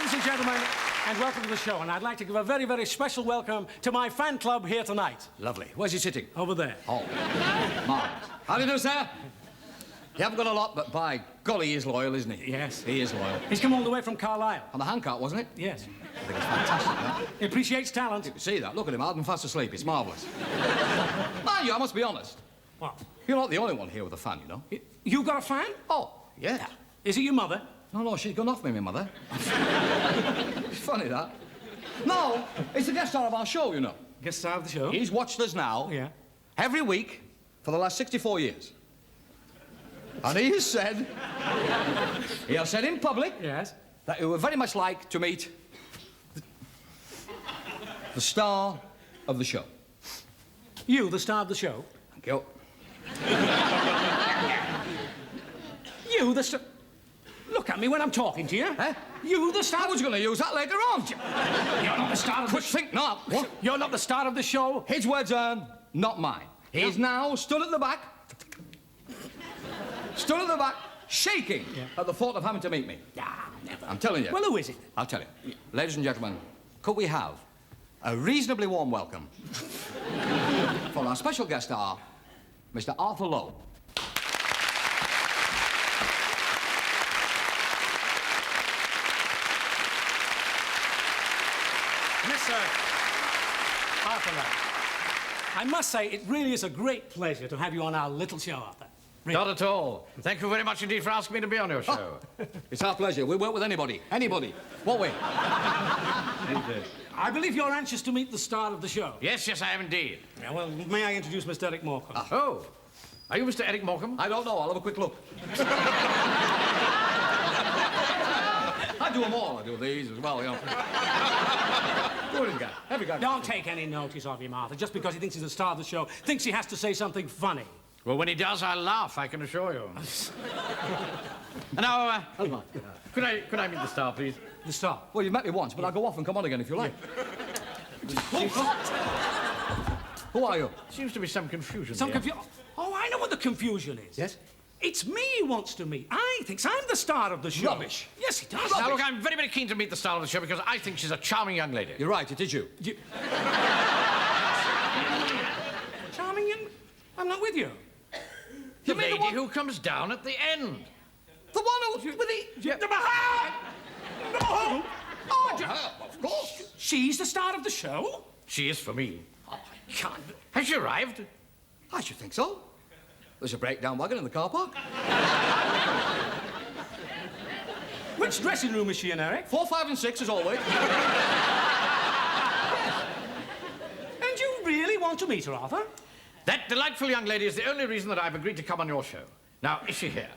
Ladies and gentlemen, and welcome to the show. And I'd like to give a very, very special welcome to my fan club here tonight. Lovely. Where's he sitting? Over there. Oh, marvellous. How do you do, sir? You haven't got a lot, but by golly, he is loyal, isn't he? Yes. He is loyal. He's come all the way from Carlisle. On the handcart, wasn't it? Yes. I think it's fantastic, huh? He appreciates talent. You can see that. Look at him, hard and fast asleep. It's marvellous. Mind you, I must be honest. What? You're not the only one here with a fan, you know. You got a fan? Oh, yeah. Is it your mother? No, she's gone off me, my mother. It's funny, that. No, it's the guest star of our show, you know. Guest star of the show? He's watched us now. Yeah. Every week for the last 64 years. And he has said in public, yes, that he would very much like to meet the star of the show. You, the star of the show? Thank you. You, the star... Look at me when I'm talking to you. Eh? You, the star... I was going to use that later on. You're not the star of the show. Think not. What? You're not the star of the show. His words are not mine. He's now stood at the back, shaking at the thought of having to meet me. Ah, never. I'm telling you. Well, who is it? I'll tell you. Ladies and gentlemen, could we have a reasonably warm welcome for our special guest star, Mr. Arthur Lowe. Mr. Arthur Lowe, I must say, it really is a great pleasure to have you on our little show, Arthur. Really. Not at all. Thank you very much indeed for asking me to be on your show. Oh, it's our pleasure. We'll work with anybody. Won't we? I believe you're anxious to meet the star of the show. Yes, I am indeed. Yeah, well, may I introduce Mr. Eric Morecambe? Oh, are you Mr. Eric Morecambe? I don't know. I'll have a quick look. I do them all. I do these as well, you know. Good guy. Every guy. Don't take any notice of him, Arthur. Just because he thinks he's the star of the show, thinks he has to say something funny. Well, when he does, I'll laugh, I can assure you. Now, could I meet the star, please? The star? Well, you've met me once, but I'll go off and come on again if you like. Who are you? Seems to be some confusion Some here. confusion? Oh, I know what the confusion is. Yes? It's me he wants to meet. I thinks I'm the star of the show. Rubbish. Yes, he does. Now, look, I'm very, very keen to meet the star of the show because I think she's a charming young lady. You're right, it is you. Charming young... I'm not with you. The lady who comes down at the end. The one who... with the... No! Oh, of course. She's the star of the show? She is for me. Oh, I can't... Has she arrived? I should think so. There's a breakdown wagon in the car park. Which dressing room is she in, Eric? 4, 5, and 6, as always. And you really want to meet her, Arthur? That delightful young lady is the only reason that I've agreed to come on your show. Now, is she here?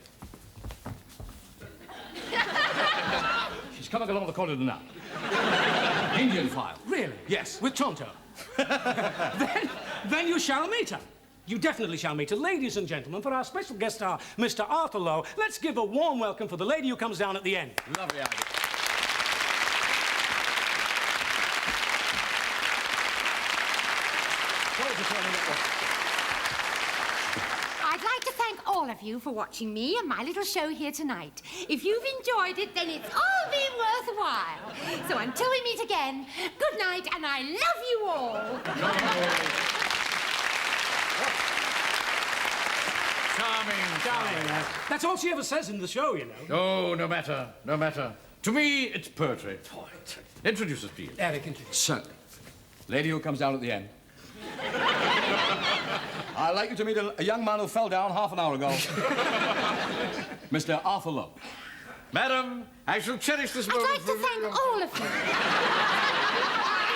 She's coming along the corridor now. Indian file. Really? Yes. With Tonto? then you shall meet her. You definitely shall meet her. Ladies and gentlemen, for our special guest star, Mr. Arthur Lowe, let's give a warm welcome for the lady who comes down at the end. Lovely idea. I'd like to thank all of you for watching me and my little show here tonight. If you've enjoyed it, then it's all been worthwhile. So until we meet again, good night, and I love you all. Charming. That's all she ever says in the show, you know. Oh, no matter. To me, it's poetry. Introduce us, please. Eric, introduce. Certainly. Lady who comes down at the end. I'd like you to meet a young man who fell down half an hour ago. Mr. Arthur Lowe. Madam, I shall cherish this moment. I'd like to thank all of you for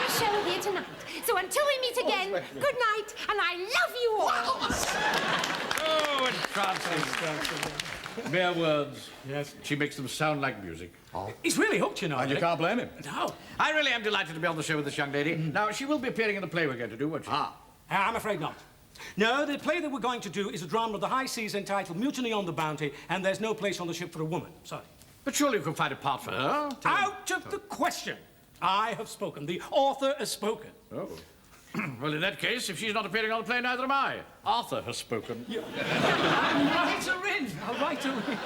the show here tonight. So until we meet again, good night, and I love you all. Oh, entrancing. Mere words. Yes. She makes them sound like music. Oh. He's really hooked, you know. And you can't blame him. No. I really am delighted to be on the show with this young lady. Now, she will be appearing in the play we're going to do, won't she? I'm afraid not. No, the play that we're going to do is a drama of the high seas entitled Mutiny on the Bounty, and there's no place on the ship for a woman. Sorry. But surely you can find a part for her. Out of the question. I have spoken. The author has spoken. Oh. Well, in that case, if she's not appearing on the play, neither am I. Arthur has spoken. I'll write her in. I'll write her in.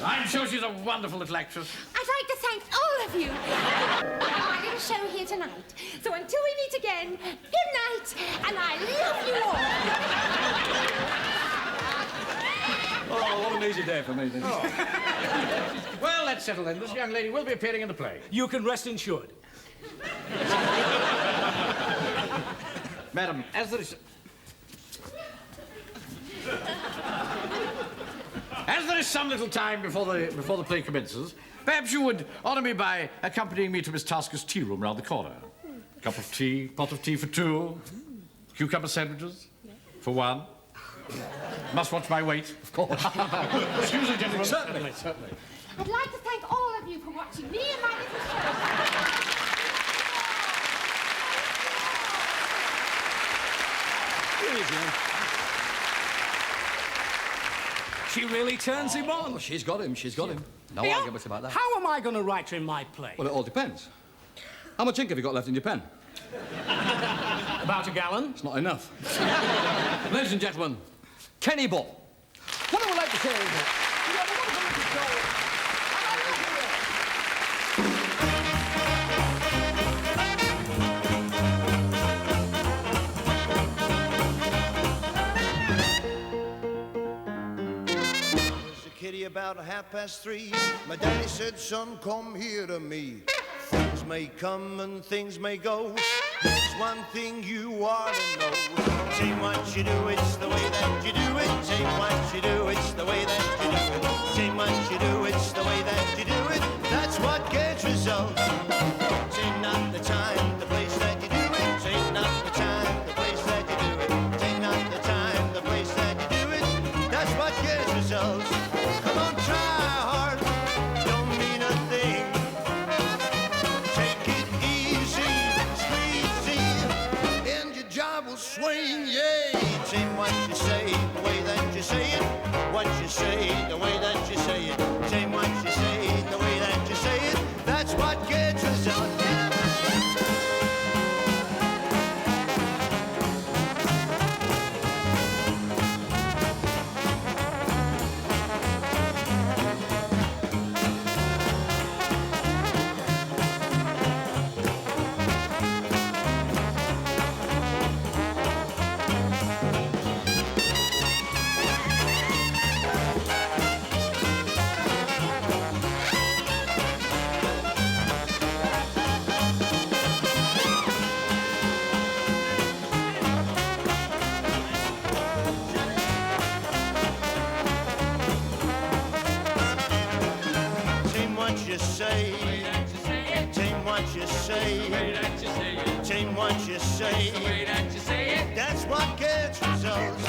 I'm sure she's a wonderful little actress. I'd like to thank all of you for my little show here tonight. So until we meet again, good night, and I love you all. Oh, what an easy day for me, then. Well, let's settle then. This young lady will be appearing in the play. You can rest insured. Madam, as there is... As there is some little time before the play commences, perhaps you would honour me by accompanying me to Miss Task's tea room round the corner. Cup of tea, pot of tea for two, cucumber sandwiches for one. Must watch my weight, of course. Excuse me, gentlemen. Certainly. I'd like to thank all of you for watching me and my little show. She really turns him on. Oh, she's got him. No Here? arguments about that. How am I going to write her in my play? Well, it all depends. How much ink have you got left in your pen? About a gallon? It's not enough. Ladies and gentlemen, Kenny Ball. What I would like to say is that... Kitty about 3:30. My daddy said, son, come here to me. Things may come and things may go. There's one thing you ought to know. Say what you do, it's the way that you do it. Say what you do, it's the way that you do it. Say what you do, it's the way that you do it. That's what gets results. Say not the time, the place that you do it. Say not the time, the place that you do it. Say not the time, the place that you do it. That's what gets results. Come on, try hard, don't mean a thing. Take it easy, squeezy, and your job will swing, yeah. Say what you say, the way that you say it. What you say, the way that you say it. Say what you say, the way that you say it. That's what gets results. That's what gets results.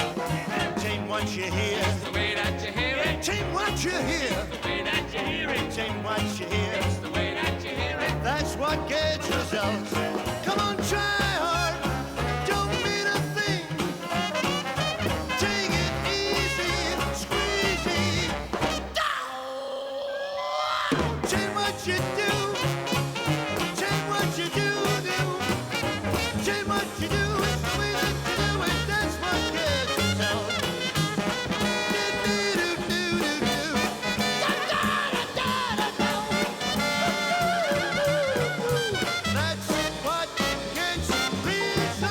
Tain't what you hear. It's the way that you hear it. Tain't what you hear. It's the way that you hear it. Tain't what you hear. It's the way that you hear it. That's what gets results. Come on, try hard. Don't mean a thing. Take it easy, squeezy. Tain't what you do. Tain't what you do. Tain't what you do. It's the way that you do it. That's what gets results. That's what gets results.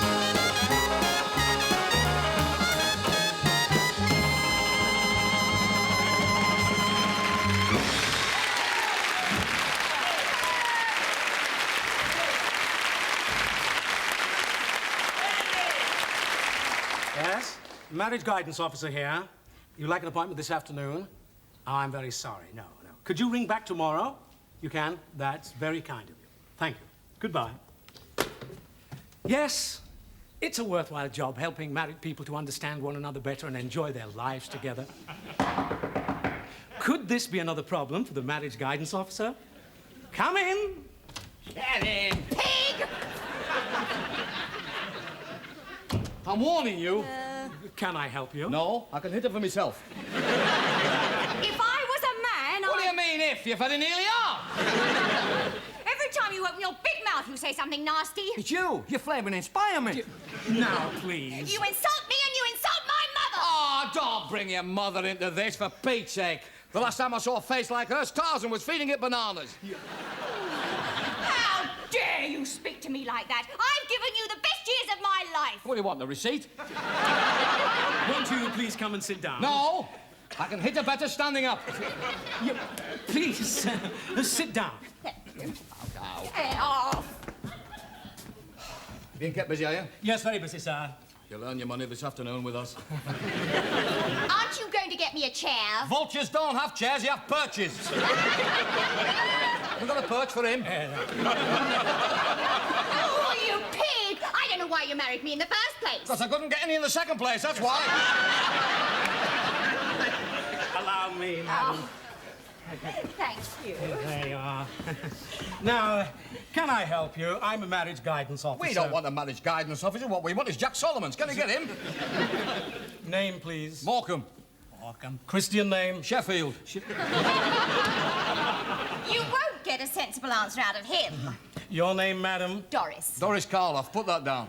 Yes? Marriage guidance officer here. You'd like an appointment this afternoon? Oh, I'm very sorry. No. Could you ring back tomorrow? You can? That's very kind of you. Thank you. Goodbye. Yes, it's a worthwhile job helping married people to understand one another better and enjoy their lives together. Could this be another problem for the marriage guidance officer? Come in. Get in. Pig! I'm warning you. Can I help you? No, I can hit it for myself. If I was a man, What do you mean if? You very nearly are. Every time you open your big mouth, you say something nasty. It's you. You're flaming inspire me. Now, please. You insult me and you insult my mother. Oh, don't bring your mother into this, for Pete's sake. The last time I saw a face like hers, Tarzan was feeding it bananas. How dare you speak to me like that? I've given you the best years of my life. What do you want, the receipt? Won't you please come and sit down? No! I can hit her better standing up. Please, sit down. Get off. You been kept busy, are you? Yes, very busy, sir. You'll earn your money this afternoon with us. Aren't you going to get me a chair? Vultures don't have chairs, you have perches. We've got a perch for him. Oh, you pig! I don't know why you married me in the first place. Because I couldn't get any in the second place, that's why. Allow me, madam. Oh. Thank you. There you are. Now, can I help you? I'm a marriage guidance officer. We don't want a marriage guidance officer. What we want is Jack Solomon's. Can you get him? Name, please. Morecambe. Morecambe. Christian name? Sheffield. You won't get a sensible answer out of him. Your name, madam? Doris. Doris Karloff. Put that down.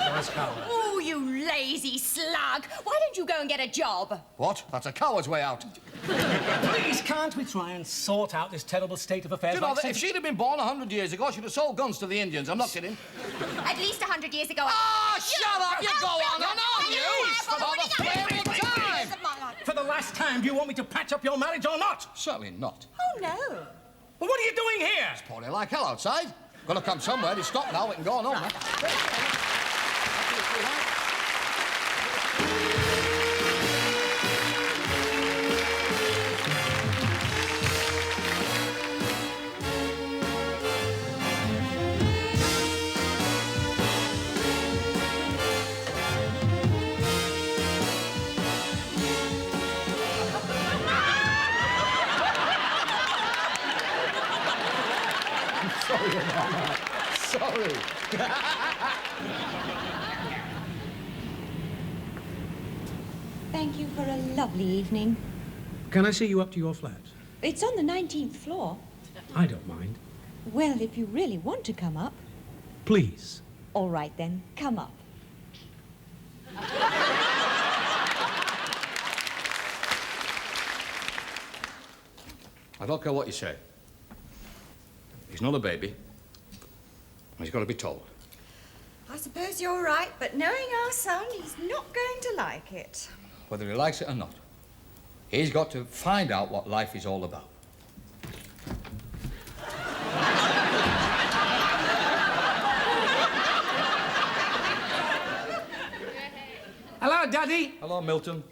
Doris Cowell. Oh, you lazy slug. Why don't you go and get a job? What? That's a coward's way out. Please, can't we try and sort out this terrible state of affairs? Do you know like that if she'd have been born 100 years ago, she'd have sold guns to the Indians. I'm not kidding. At least 100 years ago. Ah, shut up! You go on and on, you! For the third time! For the last time, do you want me to patch up your marriage or not? Certainly not. Oh, no. Well, what are you doing here? It's pouring like hell outside. Gotta come somewhere. It's stopped now. We can go on home. Sorry. Thank you for a lovely evening. Can I see you up to your flat? It's on the 19th floor. I don't mind. Well, if you really want to come up. Please. All right, then. Come up. I don't care what you say. He's not a baby. He's got to be told. I suppose you're right, but knowing our son, he's not going to like it. Whether he likes it or not, he's got to find out what life is all about. Hello, Daddy. Hello, Milton.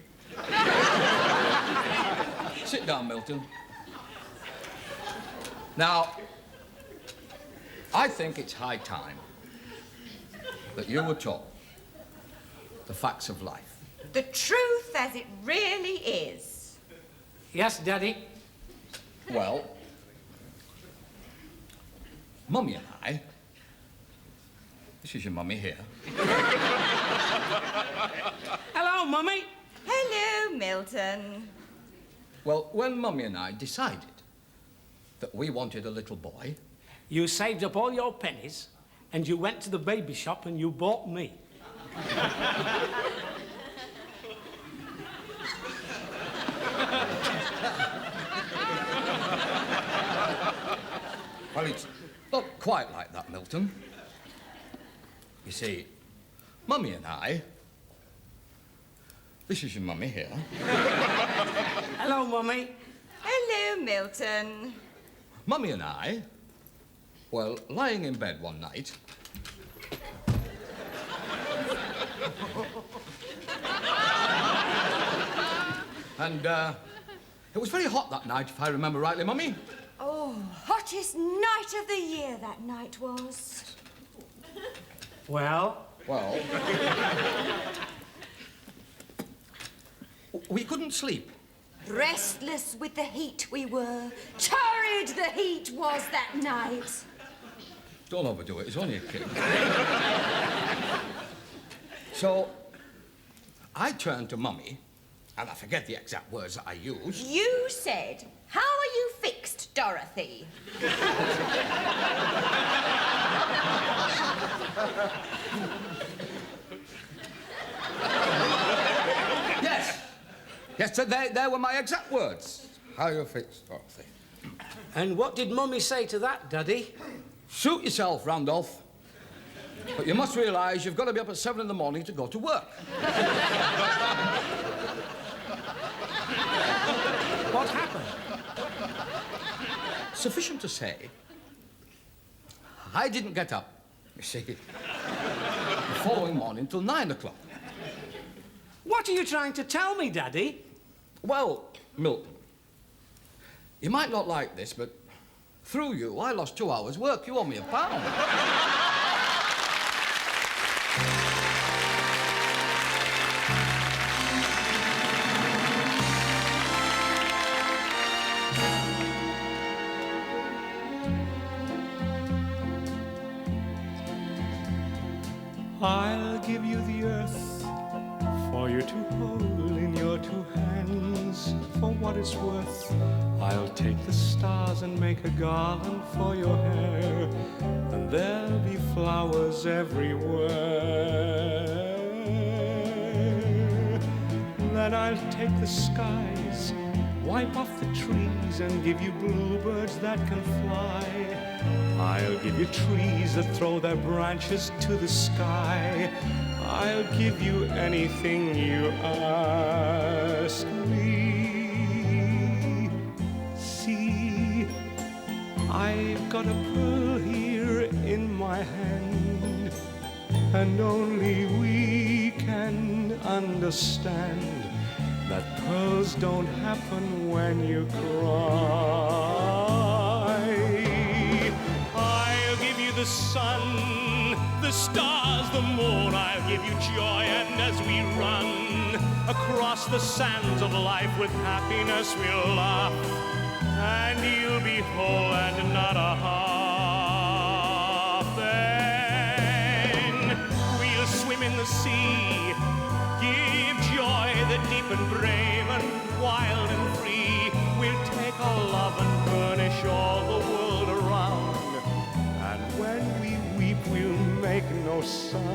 Sit down, Milton. Now, I think it's high time that you were taught the facts of life. The truth as it really is. Yes, Daddy. Well, Mummy and I... This is your mummy here. Hello, Mummy. Hello, Milton. Well, when Mummy and I decided that we wanted a little boy... You saved up all your pennies and you went to the baby shop and you bought me. Well, it's not quite like that, Milton. You see, Mummy and I... This is your mummy here. Hello, Mummy. Hello, Milton. Mummy and I, well, lying in bed one night... and, it was very hot that night, if I remember rightly, Mummy. Oh, hottest night of the year that night was. Well? Well... we couldn't sleep. Restless with the heat we were. Torrid the heat was that night. Don't overdo it, it's only a kid. So, I turned to Mummy, and I forget the exact words that I used. You said, "How are you fixed, Dorothy?" Yes. Yes, sir, they were my exact words. How you fixed, Dorothy? And what did Mummy say to that, Daddy? Suit yourself, Randolph. But you must realise you've got to be up at 7 in the morning to go to work. What happened? Sufficient to say, I didn't get up, you see, the following morning till 9 o'clock. What are you trying to tell me, Daddy? Well, Milton, you might not like this, but through you, I lost 2 hours' work. You owe me £1. I'll give you the earth for you to hold in your 2 hands. For what it's worth, I'll take the stars and make a garland for your hair, and there'll be flowers everywhere. Then I'll take the skies, wipe off the trees, and give you bluebirds that can fly. I'll give you trees that throw their branches to the sky. I'll give you anything you ask me. See, I've got a pearl here in my hand, and only we can understand that pearls don't happen when you cry. The sun, the stars, the moon, I'll give you joy, and as we run across the sands of life with happiness we'll laugh, and you'll be whole and not a half. Then we'll swim in the sea, give joy the deep and brave and wild and free. We'll take our love and burnish all the world around. When we weep, we'll make no sound.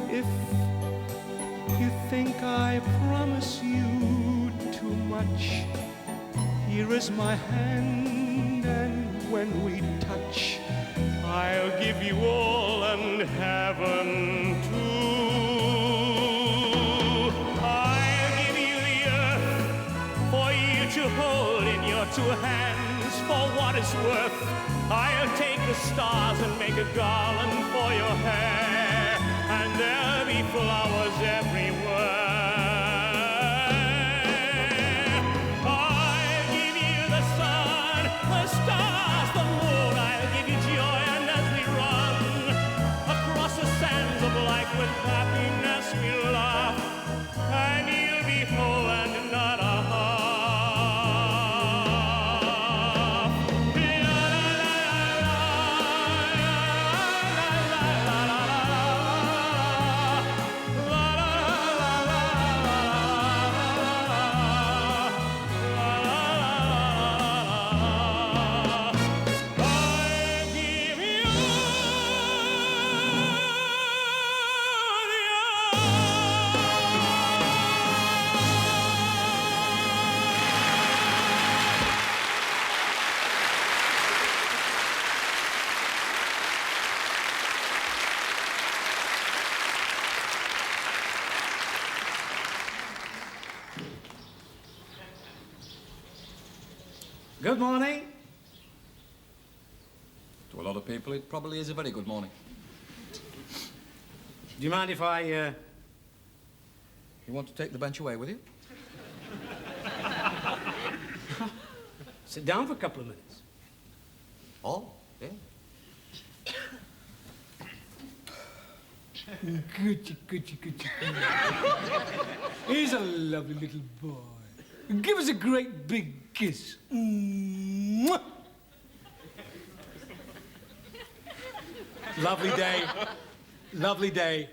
If you think I promise you too much, here is my hand, and when we touch, I'll give you all and heaven too. I'll give you the earth for you to hold in your 2 hands. For what it's worth, I'll take the stars and make a garland for your hair, and there'll be flowers everywhere. I'll give you the sun, the stars, the moon. I'll give you joy, and as we run across the sands of life with happiness we'll laugh, and you'll be whole and not a half. Good morning. To a lot of people, it probably is a very good morning. Do you mind if I, You want to take the bench away with you? sit down for a couple of minutes? Oh, yeah. Good. He's a lovely little boy. Give us a great big kiss. Mwah! Lovely day. Lovely day.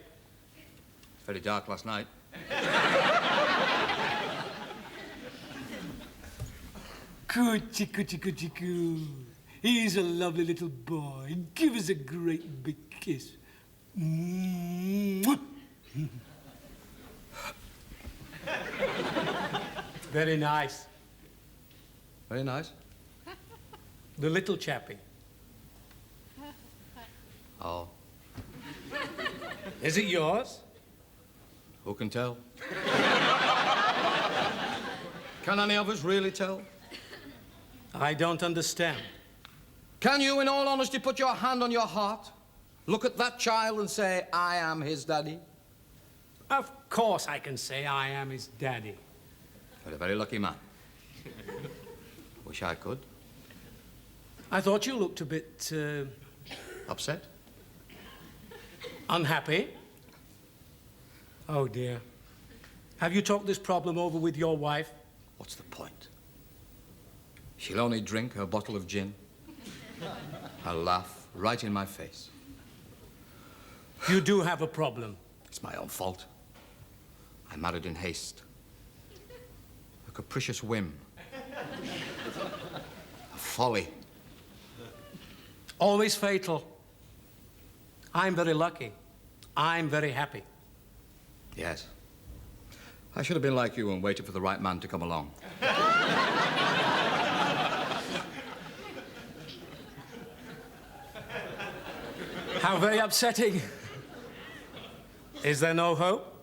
It's very dark last night. Coochie. He's a lovely little boy. Give us a great big kiss. Mwah! Very nice. Very nice. The little chappie. Oh, Is it yours? who can tell? Can any of us really tell? I don't understand. Can you, in all honesty, put your hand on your heart, look at that child and say, I am his daddy? Of course I can say I am his daddy. You're a very lucky man. Wish I could. I thought you looked a bit, Upset? unhappy. Oh, dear. Have you talked this problem over with your wife? What's the point? She'll only drink her bottle of gin. I'll laugh right in my face. You do have a problem. It's my own fault. I married in haste. A capricious whim. A folly. Always fatal. I'm very lucky. I'm very happy. Yes. I should have been like you and waited for the right man to come along. How very upsetting. Is there no hope?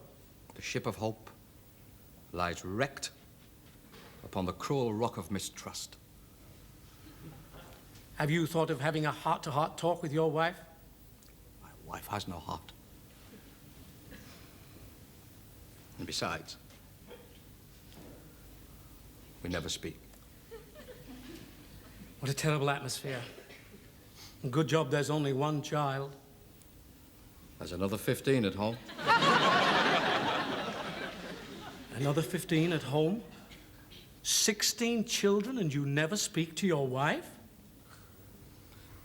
The ship of hope lies wrecked upon the cruel rock of mistrust. Have you thought of having a heart-to-heart talk with your wife? My wife has no heart. And besides, we never speak. What a terrible atmosphere. Good job there's only one child. There's another 15 at home. Another 15 at home? 16 children and you never speak to your wife?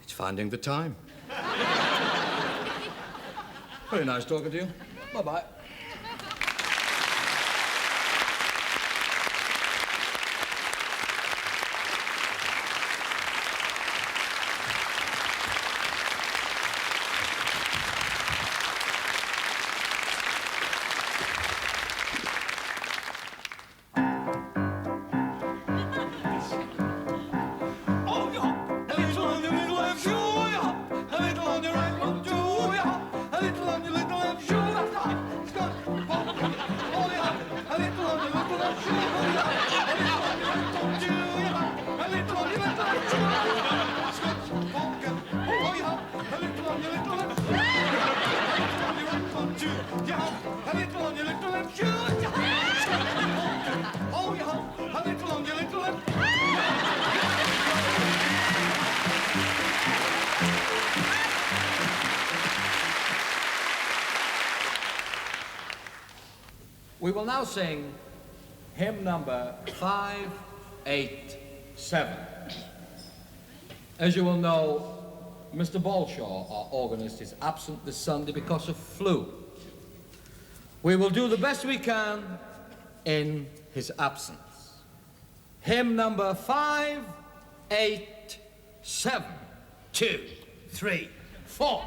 It's finding the time. Very nice talking to you. Bye-bye. We will now sing hymn number 587. As you will know, Mr. Balshaw, our organist, is absent this Sunday because of flu. We will do the best we can in his absence. Hymn number 587. 2, 3, 4.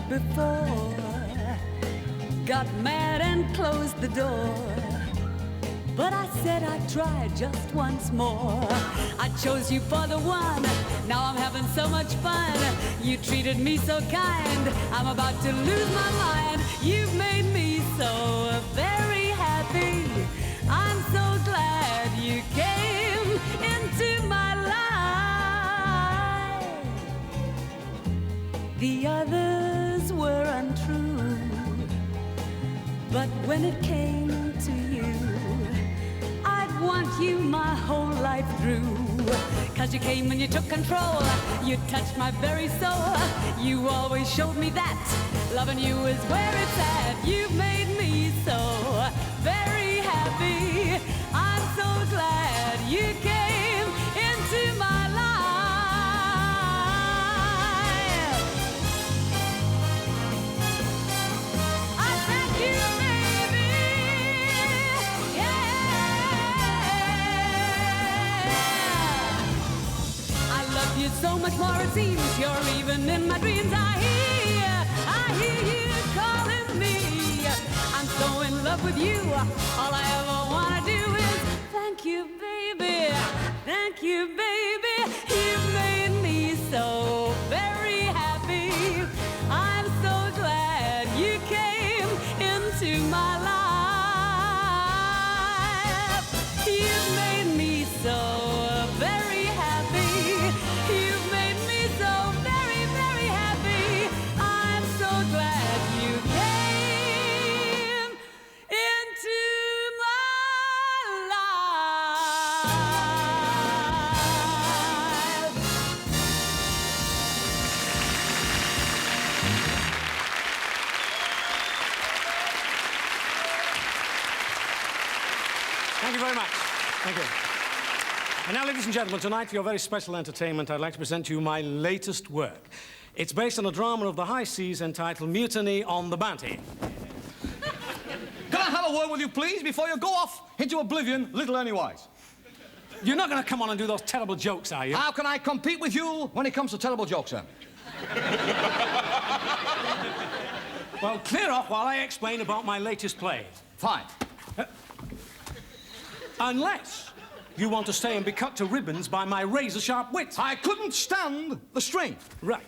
Before, got mad and closed the door, but I said I'd try just once more. I chose you for the one, now I'm having so much fun. You treated me so kind, I'm about to lose my mind. You've made me so very happy, I'm so glad you came into my life. The others were untrue, but when it came to you, I'd want you my my whole life through. 'Cause you came and you took control. You touched my very soul. You always showed me that loving you is where it's at. You've made me so very happy. I'm so glad you came into my life. I thank you, baby. Yeah. I love you so much more, it seems. You're even in my dreams. I hear you calling me. I'm so in love with you. All I ever want to do is thank you, baby. Thank you, baby. You've made me so very happy. I'm so glad you came into my life. You've made me so very happy. You've made me so very, very happy. I'm so glad you came into my life. Thank you very much. Thank you. And now, ladies and gentlemen, tonight for your very special entertainment, I'd like to present to you my latest work. It's based on a drama of the high seas entitled Mutiny on the Bonty. Can I have a word with you, please, before you go off into oblivion, little Ernie Wise? You're not going to come on and do those terrible jokes, are you? How can I compete with you when it comes to terrible jokes, sir? Well, clear off while I explain about my latest play. Fine. Unless you want to stay and be cut to ribbons by my razor-sharp wits. I couldn't stand the strain. Right.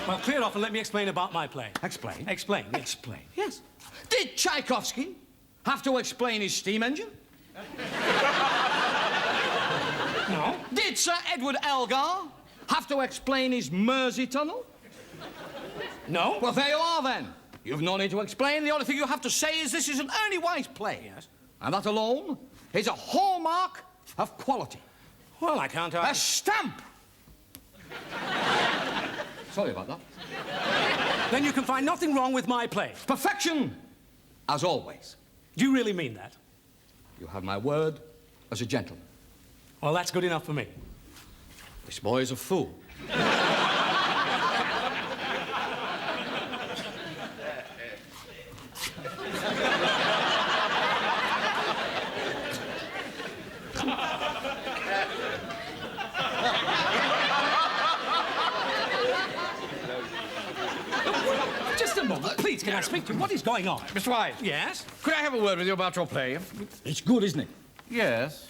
Well, clear off and let me explain about my play. Explain. Explain. Explain. Yes. Did Tchaikovsky have to explain his steam engine? No. Did Sir Edward Elgar have to explain his Mersey tunnel? No. Well, there you are, then. You've no need to explain. The only thing you have to say is this is an Ernie Wise play. Yes. And that alone is a hallmark of quality. Well, I can't argue. A stamp! Sorry about that. Then you can find nothing wrong with my play. Perfection, as always. Do you really mean that? You have my word as a gentleman. Well, that's good enough for me. This boy is a fool. Just a moment, please, can I speak to you? What is going on? Mr. Wise. Yes? Could I have a word with you about your play? It's good, isn't it? Yes.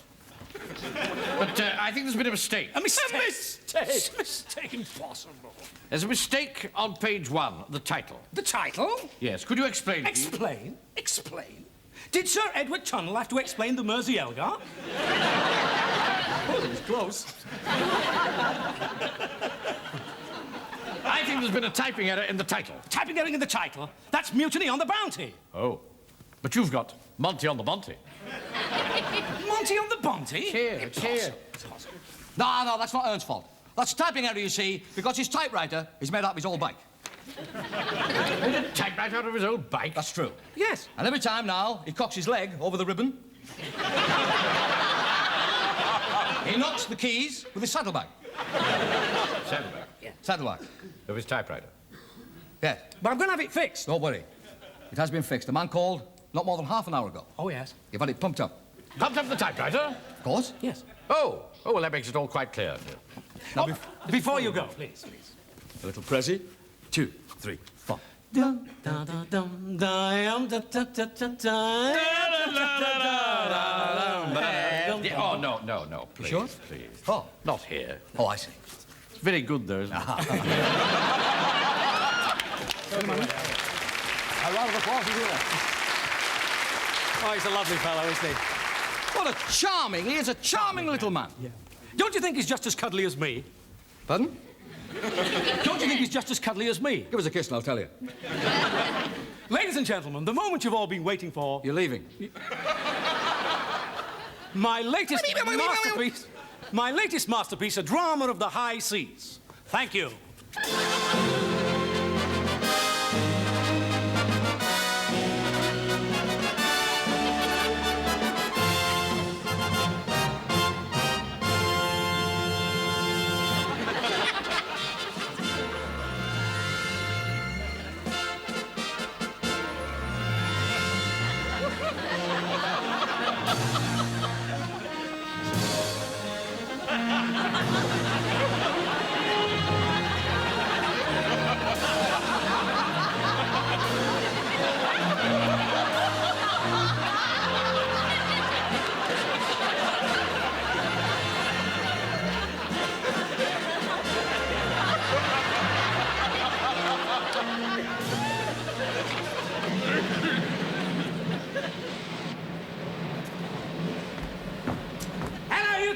But I think there's been a mistake. A mistake? A mistake? A mistake impossible. There's a mistake on page 1, the title. The title? Yes. Could you explain, please? Explain? Explain? Did Sir Edward Tunnel have to explain the Mersey Elgar? Oh, it was close. I think there's been a typing error in the title. Typing error in the title? That's Mutiny on the Bounty. Oh. But you've got Monty on the Bonty. Monty on the Bonty? Here. No, that's not Ernst's fault. That's typing error, you see, because his typewriter is made out of his old bike. Typed out of his old bike? That's true. Yes. And every time now he cocks his leg over the ribbon, he knocks the keys with his saddlebag. Saddlebag? Yeah. Saddlebag. Of his typewriter? Yes. But I'm going to have it fixed. Don't worry. It has been fixed. A man called not more than half an hour ago. Oh, yes. You've had it pumped up. Pumped up the typewriter? Of course. Yes. Oh, well, that makes it all quite clear. Now, Before you go, please. a little prezi. 2, 3, 4. Dum, da, da, dum, da, da, da, da, da, Oh, no, please. Sure? Please. Oh. Not here. Oh, I see. It's very good, though, isn't it? A round of applause is here. Oh, he's a lovely fellow, isn't he? What a charming, he is a charming little man. Yeah. Don't you think he's just as cuddly as me? Pardon? Don't you think he's just as cuddly as me? Give us a kiss and I'll tell you. Ladies and gentlemen, the moment you've all been waiting for... You're leaving. My latest masterpiece. My latest masterpiece, a drama of the high seas. Thank you.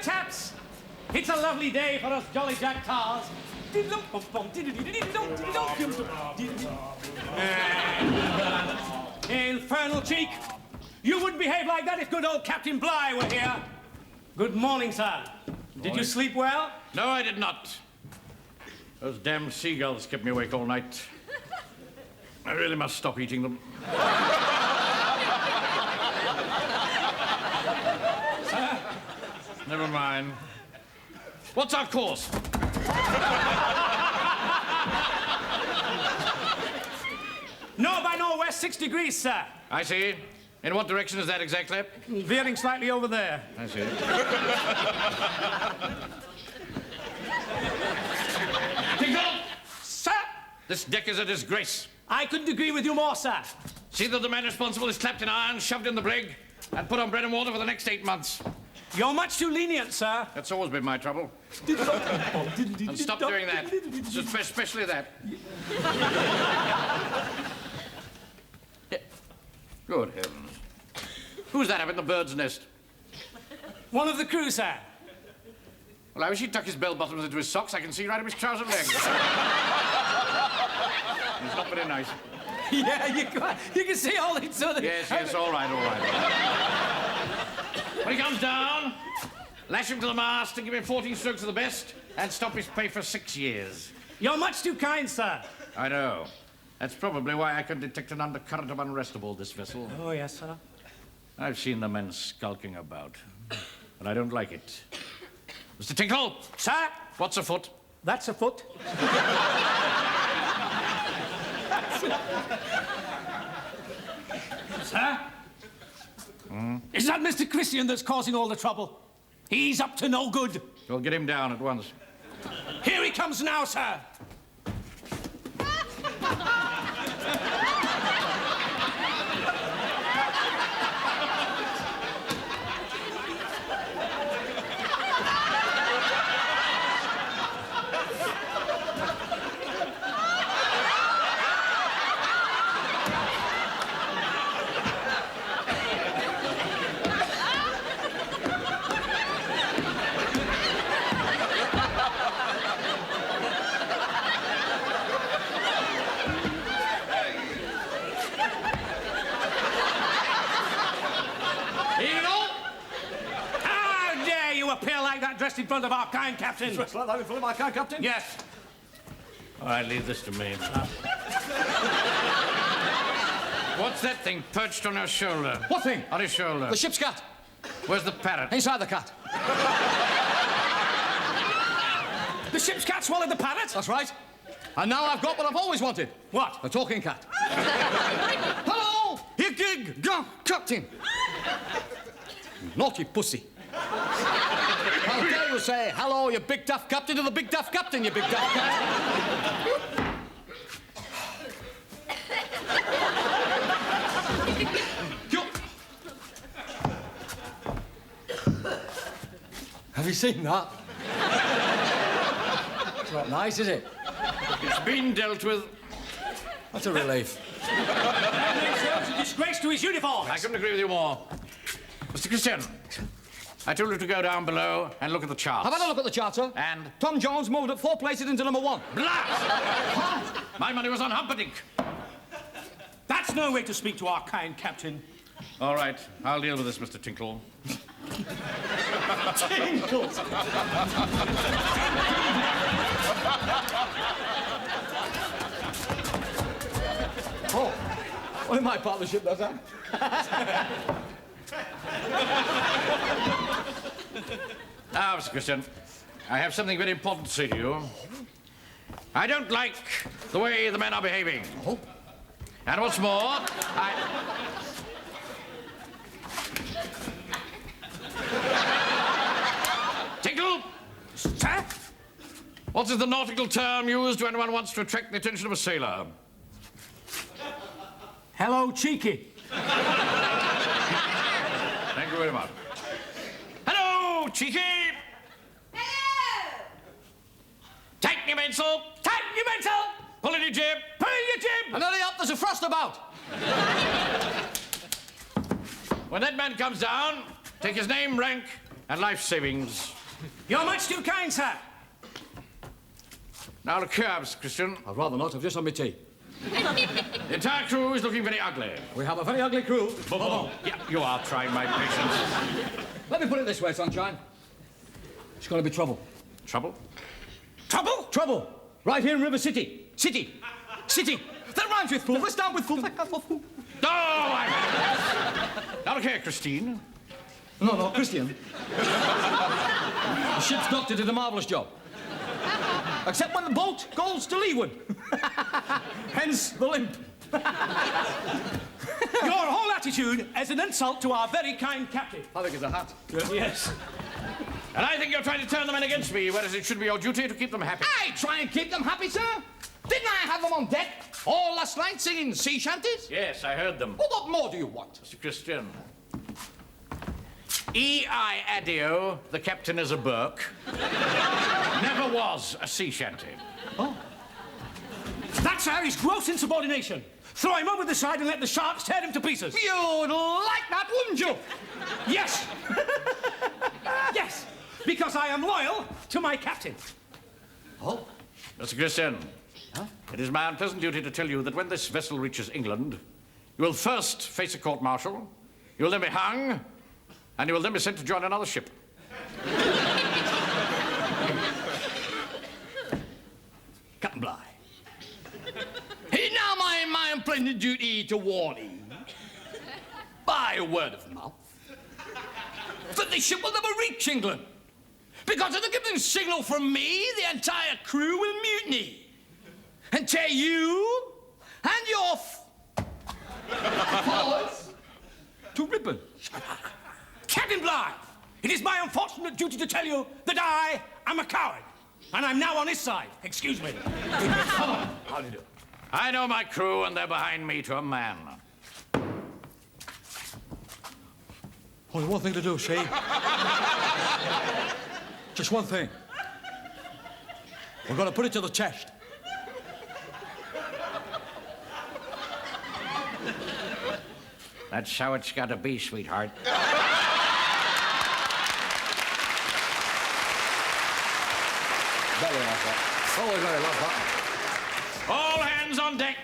Chaps, it's a lovely day for us jolly jack tars. Infernal cheek! You wouldn't behave like that if good old Captain Bligh were here. Good morning, sir. Did you sleep well? No, I did not. Those damned seagulls kept me awake all night. I really must stop eating them. Never mind. What's our course? No, by northwest, 6 degrees, sir. I see. In what direction is that exactly? Veering slightly over there. I see. Tinkle! Sir! This deck is a disgrace. I couldn't agree with you more, sir. See that the man responsible is clapped in irons, shoved in the brig, and put on bread and water for the next 8 months. You're much too lenient, sir. That's always been my trouble. And stop doing that. Especially that. Good heavens. Who's that up in the bird's nest? One of the crew, sir. Well, I wish he'd tuck his bell-bottoms into his socks. I can see right up his trouser legs. He's not very nice. Yeah, you can see all each other. Yes, all right. When he comes down, lash him to the mast and give him 14 strokes of the best and stop his pay for 6 years. You're much too kind, sir. I know. That's probably why I can detect an undercurrent of unrest aboard this vessel. Oh, yes, sir. I've seen the men skulking about, and I don't like it. Mr. Tinkle! Sir? What's afoot? That's a foot. Sir? Is that Mr. Christian that's causing all the trouble? He's up to no good. We'll get him down at once. Here he comes now, sir. Dressed in front of our kind captain. Dressed like that in front of my kind captain? Yes. All right, leave this to me. What's that thing perched on her shoulder? What thing? On his shoulder. The ship's cat. Where's the parrot? Inside the cat. The ship's cat swallowed the parrot? That's right. And now I've got what I've always wanted. What? A talking cat. Hello! Here, gig, captain. Naughty pussy. How dare you say, hello, you big tough captain, to the big tough captain, you big tough cat. Have you seen that? It's not nice, is it? It's been dealt with. That's a relief. It's a disgrace to his uniform. I couldn't agree with you more. Mr. Christian, I told you to go down below and look at the charts. Have had a look at the chart, sir. And? Tom Jones moved up 4 places into number 1. Blast! My money was on Humperdinck. That's no way to speak to our kind captain. All right, I'll deal with this, Mr. Tinkle. Tinkles. Oh, well, in my partnership, does that? Now, Mr. Christian, I have something very important to say to you. I don't like the way the men are behaving. Oh. And what's more, Tinkle! Sir? What is the nautical term used when one wants to attract the attention of a sailor? Hello, cheeky. Thank you very much. Hello, cheeky! Hello! Tighten your mainsail! Tighten your mainsail! Pull in your jib! Pull in your jib! And hurry up, there's a frost about. When that man comes down, take his name, rank, and life savings. You're much too kind, sir. Now look here, Mr. Christian. I'd rather not. I've just had my tea. The entire crew is looking very ugly. We have a very ugly crew. Yeah, you are trying my patience. Let me put it this way, sunshine. It's going to be trouble. Trouble? Trouble? Trouble. Right here in River City. City. That rhymes with fool. Let's start with fool. No, Now look here, Christine. No, Christian. The ship's doctor did a marvellous job. Except when the boat goes to leeward. Hence the limp. Your whole attitude is an insult to our very kind captain. I think it's a hat. Yes. And I think you're trying to turn the men against me, whereas it should be your duty to keep them happy. I try and keep them happy, sir. Didn't I have them on deck all last night singing sea shanties? Yes, I heard them. Well, what more do you want? Mr. Christian. E.I. Adio, the captain is a Burke, never was a sea shanty. Oh. That, sir, is gross insubordination. Throw him over the side and let the sharks tear him to pieces. You'd like that, wouldn't you? Yes. Yes, because I am loyal to my captain. Oh? Mr. Christian, it is my unpleasant duty to tell you that when this vessel reaches England, you will first face a court-martial, you will then be hung, and you will then be sent to join another ship. Captain Bligh. It is now my unpleasant duty to warn you, by word of mouth, that the ship will never reach England. Because of the given signal from me, the entire crew will mutiny and tear you and your forwards to ribbons. Captain Bligh, it is my unfortunate duty to tell you that I am a coward, and I'm now on his side. Excuse me. How do you do? I know my crew, and they're behind me to a man. Only one thing to do, see? Just one thing. We're going to put it to the test. That's how it's got to be, sweetheart. Very like that. Always very like that. All hands on deck.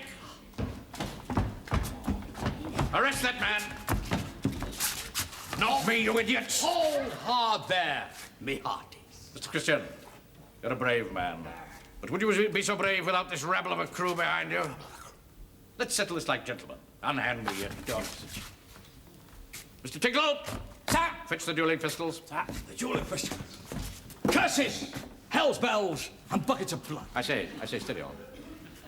Arrest that man. Not me, you idiots. Hold hard there, me hearties. Mr. Christian, you're a brave man. But would you be so brave without this rabble of a crew behind you? Let's settle this like gentlemen. Unhand me, you dogs. Mr. Tinkle! Sir! Fetch the dueling pistols. Sir, the dueling pistols. Curses! Hell's bells! And buckets of blood. I say, steady on.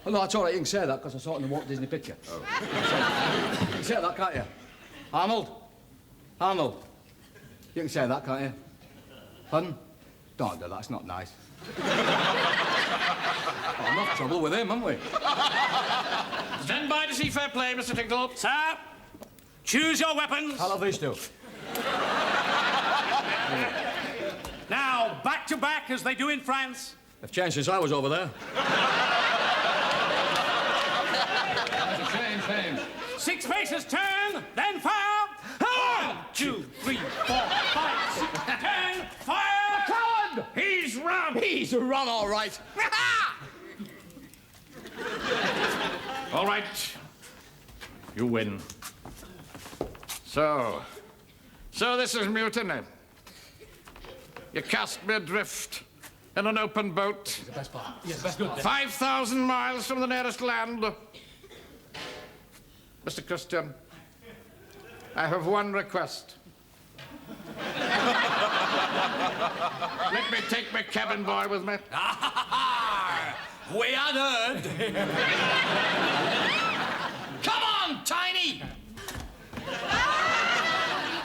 Oh, no, that's all right. You can say that because I saw it in the Walt Disney picture. Oh. You can say that, can't you? Arnold. You can say that, can't you? Pardon? Don't do that. It's not nice. Oh, enough trouble with him, haven't we? Stand by to see fair play, Mr. Tinkle. Sir, choose your weapons. I'll have these two. Now, back to back, as they do in France. They've changed since I was over there. That's a shame. 6 paces, turn, then fire. 1, 2, 3, 4, 5, 6, 10, fire! Coward! He's run! He's run, all right. All right. You win. So So this is mutiny. You cast me adrift in an open boat. The best part. Yes, that's good. 5,000 miles from the nearest land. Mr. Christian, I have one request. Let me take my cabin boy with me. We had heard. Come on, Tiny!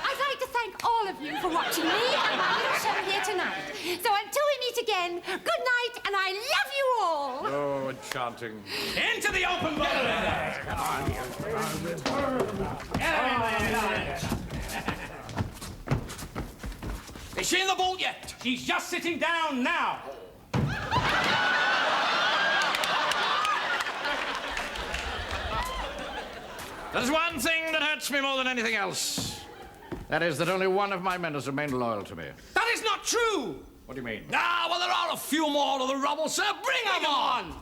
I'd like to thank all of you for watching me and my little show here tonight. So until we meet again, good night, and I love you all. Oh, enchanting. Into the open boat! Is she in the boat yet? She's just sitting down now. There's one thing that hurts me more than anything else. That is that only one of my men has remained loyal to me. That is not true. What do you mean? Ah, well, there are a few more of the rubble, sir. Bring them on!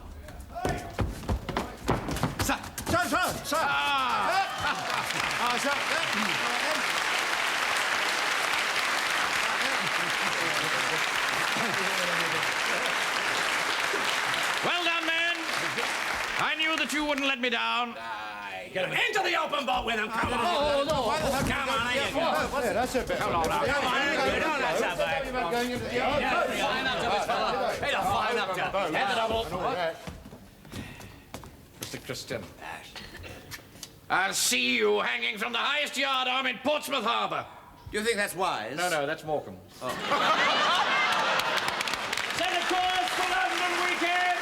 Sir. Well done, men. I knew that you wouldn't let me down. Into the open boat with him. Come on. Oh, no. Come on, here you go. Yeah, that's a bit. Come on, that's a bit. Hey, fine up, Head it up. Mr. Christian, I'll see you hanging from the highest yard arm in Portsmouth Harbour. Do you think that's wise? No, that's Morecambe. Send a chorus for London weekend.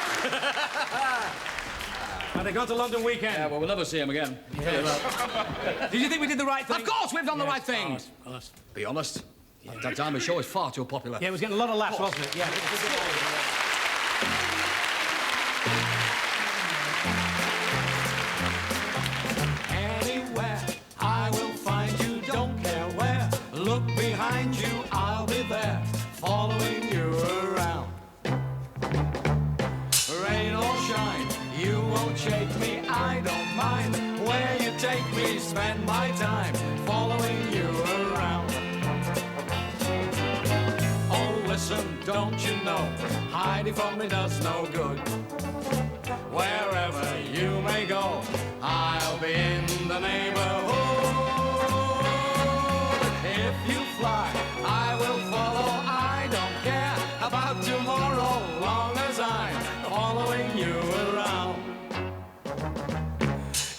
Have they gone to London weekend? Yeah, well, we'll never see him again. Did you think we did the right thing? Of course, we've done the right thing. Of course. Be honest. At that time, the show was far too popular. Yeah, it was getting a lot of laughs, wasn't it? Yeah. Anywhere I will find you, don't care where. Look behind you, I'll be there, following you around. Rain or shine, you won't shake me, I don't mind. Where you take me, spend my time, following you around. Oh, listen, don't you know, hiding from me does no good. Wherever you may go, I'll be in the neighborhood. If you fly, I will follow. I don't care about tomorrow, long as I'm following you around.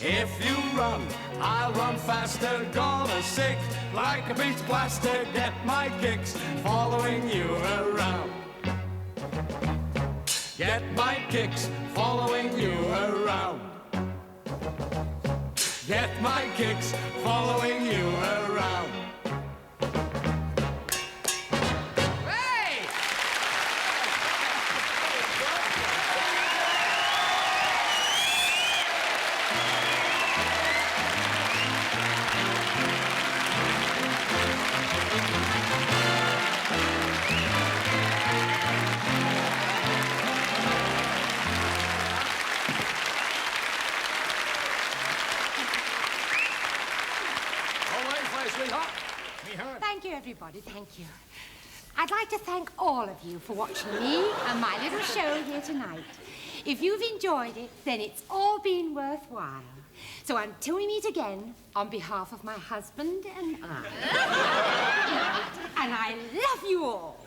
If you run, I'll run faster. Gonna sick like a beach blaster. Get my kicks following you around. Get my kicks following you around. Get my kicks following you around. Hey! Thank you, everybody. Thank you. I'd like to thank all of you for watching me and my little show here tonight. If you've enjoyed it, then it's all been worthwhile. So until we meet again, on behalf of my husband and I, and I love you all.